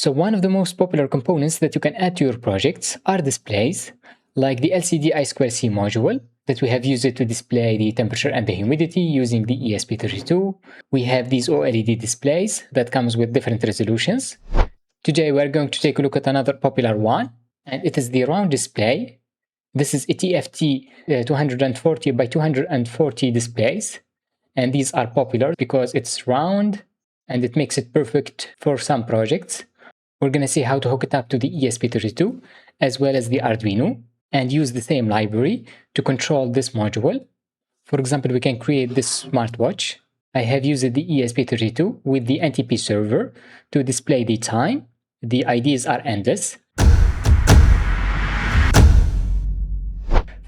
So one of the most popular components that you can add to your projects are displays, like the LCD I2C module that we have used it to display the temperature and the humidity using the ESP32. We have these OLED displays that comes with different resolutions. Today we're going to take a look at another popular one, and it is the round display. This is a TFT 240 by 240 displays, and these are popular because it's round and it makes it perfect for some projects. We're going to see how to hook it up to the ESP32 as well as the Arduino and use the same library to control this module. For example, we can create this smartwatch. I have used the ESP32 with the NTP server to display the time. The IDs are endless.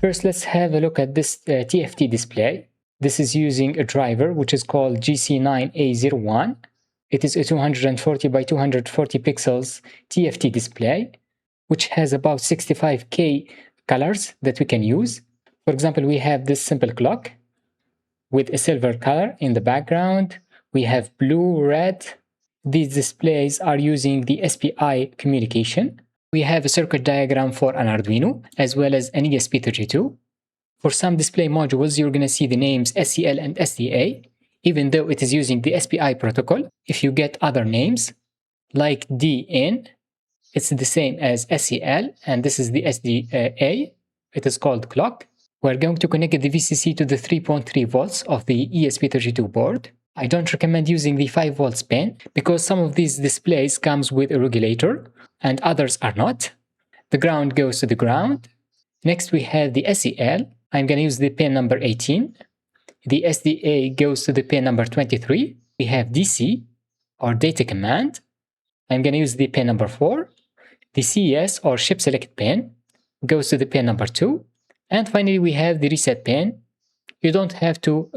First, let's have a look at this TFT display. This is using a driver which is called GC9A01. It is a 240 by 240 pixels TFT display, which has about 65K colors that we can use. For example, we have this simple clock with a silver color in the background. We have blue, red. These displays are using the SPI communication. We have a circuit diagram for an Arduino as well as an ESP32. For some display modules, you're going to see the names SCL and SDA, even though it is using the SPI protocol. If you get other names like DN, it's the same as SCL, and this is the SDA. It is called clock. We're going to connect the VCC to the 3.3 volts of the ESP32 board. I don't recommend using the 5 volts pin because some of these displays comes with a regulator and others are not. The ground goes to the ground. Next we have the SCL. I'm going to use the pin number 18. The SDA goes to the pin number 23. We have DC, or data command. I'm going to use the pin number 4. The CS, or chip select pin, goes to the pin number 2. And finally, we have the reset pin. You don't have to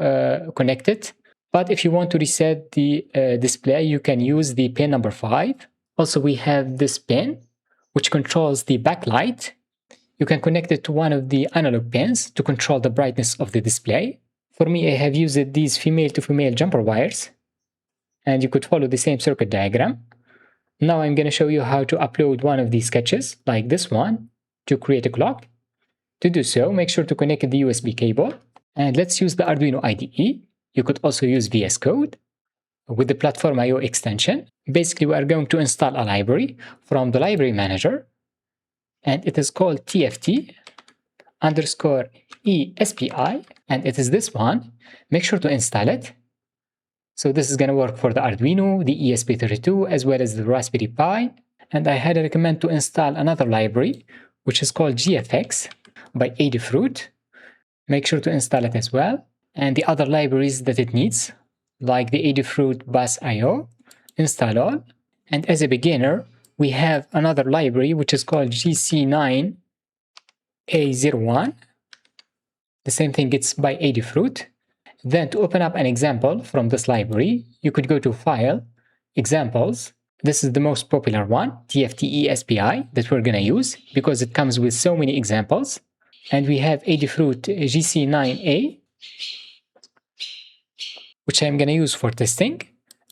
connect it, but if you want to reset the display, you can use the pin number 5. Also, we have this pin, which controls the backlight. You can connect it to one of the analog pins to control the brightness of the display. For me, I have used these female-to-female jumper wires, and you could follow the same circuit diagram. Now I'm going to show you how to upload one of these sketches, like this one, to create a clock. To do so, make sure to connect the USB cable, and let's use the Arduino IDE. You could also use VS Code with the Platform IO extension. Basically, we are going to install a library from the library manager, and it is called TFT _ ESPI, and it is this one. Make sure to install it. So this is going to work for the Arduino, the ESP32, as well as the Raspberry Pi. And I highly recommend to install another library, which is called GFX by Adafruit. Make sure to install it as well. And the other libraries that it needs, like the Adafruit Bus IO, install all. And as a beginner, we have another library, which is called GC9A01. The same thing, it's by Adafruit. Then to open up an example from this library, you could go to File, Examples. This is the most popular one, TFT ESPI, that we're going to use because it comes with so many examples. And we have Adafruit GC9A, which I'm going to use for testing.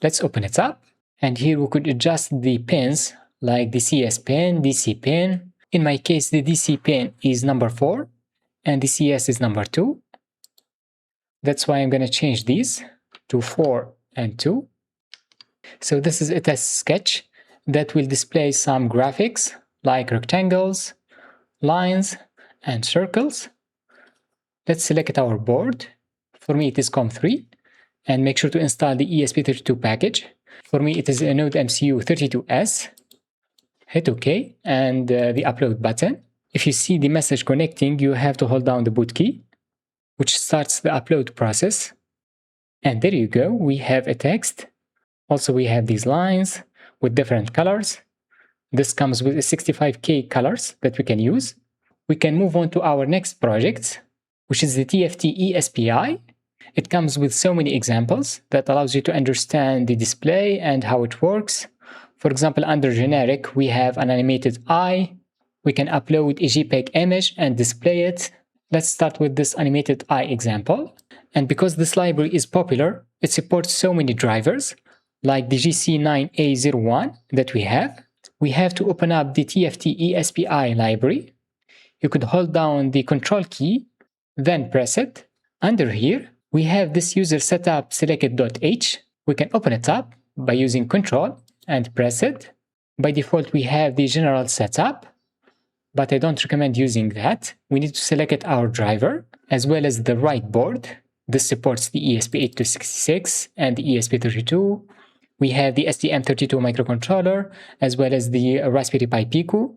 Let's open it up. And here we could adjust the pins, like the CS pin, DC pin. In my case, the DC pin is number 4. And the CS is number 2. That's why I'm going to change these to 4 and 2. So this is a test sketch that will display some graphics like rectangles, lines, and circles. Let's select our board. For me, it is COM3. And make sure to install the ESP32 package. For me, it is a Node MCU 32S. Hit OK and the upload button. If you see the message connecting, you have to hold down the boot key, which starts the upload process. And there you go, we have a text. Also, we have these lines with different colors. This comes with 65K colors that we can use. We can move on to our next project, which is the TFT ESPI. It comes with so many examples that allows you to understand the display and how it works. For example, under generic, we have an animated eye. We can upload a JPEG image and display it. Let's start with this animated eye example. And because this library is popular, it supports so many drivers, like the GC9A01 that we have. we have to open up the TFT ESPI library. You could hold down the control key, then press it. Under here, we have this user setup selected.h. We can open it up by using control and press it. By default, we have the general setup, but I don't recommend using that. We need to select our driver as well as the right board. This supports the ESP8266 and the ESP32. We have the STM32 microcontroller as well as the Raspberry Pi Pico.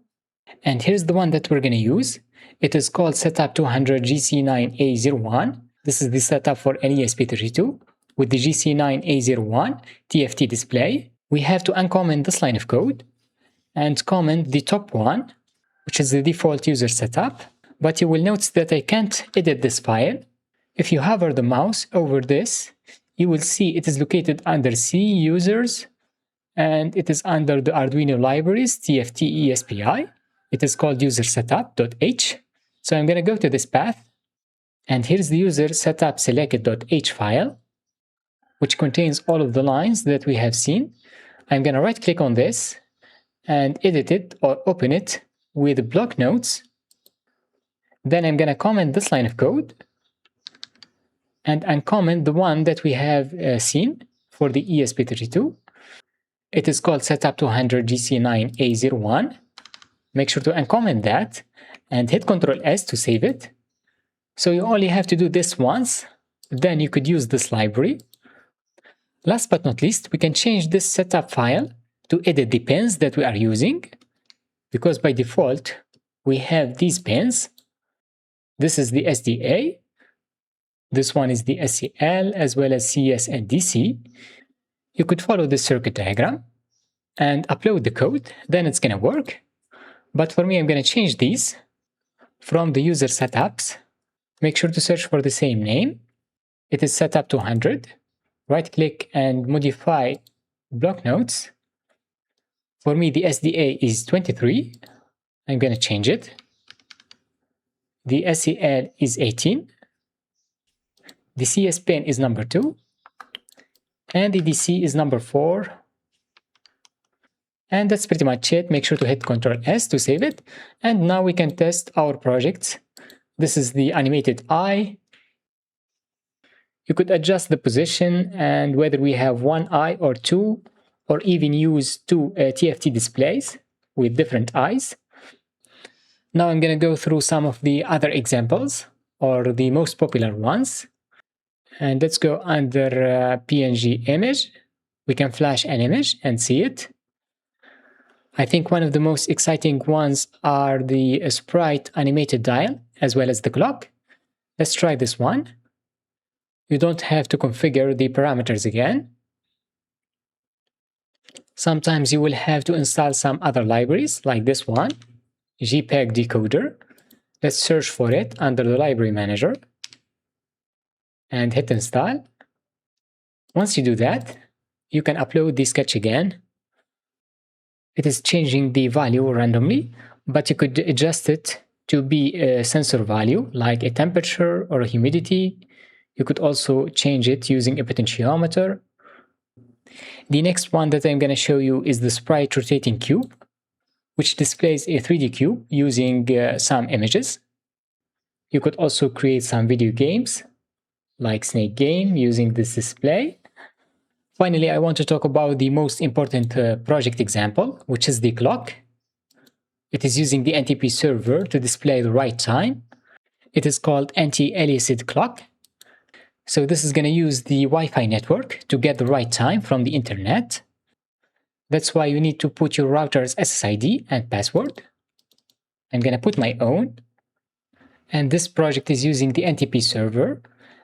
And here's the one that we're going to use. It is called Setup 200 GC9A01. This is the setup for an ESP32 with the GC9A01 TFT display. We have to uncomment this line of code and comment the top one, which is the default user setup. But you will notice that I can't edit this file. If you hover the mouse over this, you will see it is located under C users and it is under the Arduino libraries TFT ESPI. It is called user setup.h. So I'm going to go to this path, and here's the user setup selected.h file, which contains all of the lines that we have seen. I'm going to right click on this and edit it or open it with block notes. Then I'm going to comment this line of code and uncomment the one that we have seen for the ESP32. It is called Setup 200 GC9A01. Make sure to uncomment that and hit Ctrl S to save it. So you only have to do this once, then you could use this library. Last but not least, we can change this setup file to edit the pins that we are using, because by default we have these pins. This is the SDA, this one is the SCL, as well as CS and DC. You could follow this circuit diagram and upload the code, then it's going to work. But for me, I'm going to change these from the user setups. Make sure to search for the same name. It is setup 200. Right click and modify block notes. For me, the SDA is 23. I'm going to change it. The SCL is 18. The CS pin is number 2. And the DC is number 4. And that's pretty much it. Make sure to hit Ctrl S to save it. And now we can test our project. This is the animated eye. You could adjust the position and whether we have one eye or two, or even use two TFT displays with different eyes. Now I'm going to go through some of the other examples, or the most popular ones. And let's go under PNG image. We can flash an image and see it. I think one of the most exciting ones are the sprite animated dial, as well as the clock. Let's try this one. You don't have to configure the parameters again. Sometimes you will have to install some other libraries, like this one, JPEG decoder. Let's search for it under the library manager and hit install. Once you do that, you can upload the sketch again. It is changing the value randomly, but you could adjust it to be a sensor value, like a temperature or a humidity. You could also change it using a potentiometer. The next one that I'm going to show you is the sprite rotating cube, which displays a 3D cube using some images. You could also create some video games, like Snake Game, using this display. Finally, I want to talk about the most important project example, which is the clock. It is using the NTP server to display the right time. It is called anti-aliased clock. So this is going to use the Wi-Fi network to get the right time from the internet. That's why you need to put your router's SSID and password. I'm going to put my own. And this project is using the NTP server,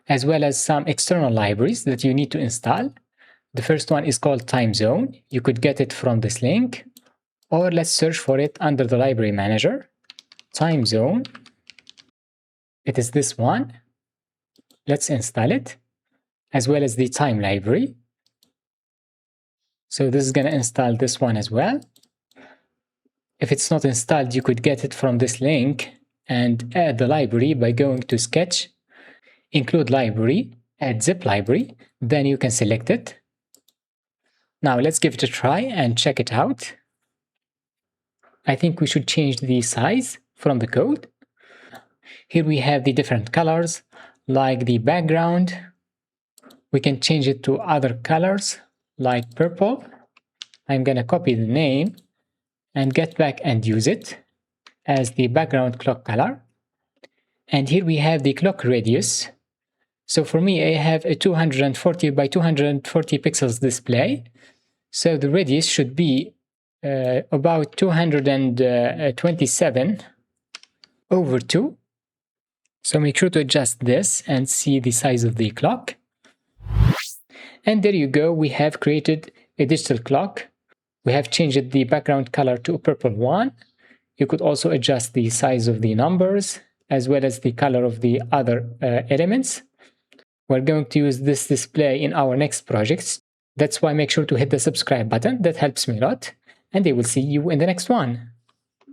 as well as some external libraries that you need to install. The first one is called Time Zone. You could get it from this link, or let's search for it under the library manager. Time Zone. It is this one. Let's install it, as well as the time library. So this is going to install this one as well. If it's not installed, you could get it from this link and add the library by going to Sketch, Include Library, Add Zip Library, then you can select it. Now let's give it a try and check it out. I think we should change the size from the code. Here we have the different colors, like the background. We can change it to other colors, like purple. I'm gonna copy the name and get back and use it as the background clock color. And here we have the clock radius. So for me, I have a 240 by 240 pixels display. So the radius should be about 227 over 2. So make sure to adjust this and see the size of the clock. And there you go, we have created a digital clock. We have changed the background color to a purple one. You could also adjust the size of the numbers as well as the color of the other elements. We're going to use this display in our next projects. That's why make sure to hit the subscribe button. That helps me a lot. And I will see you in the next one.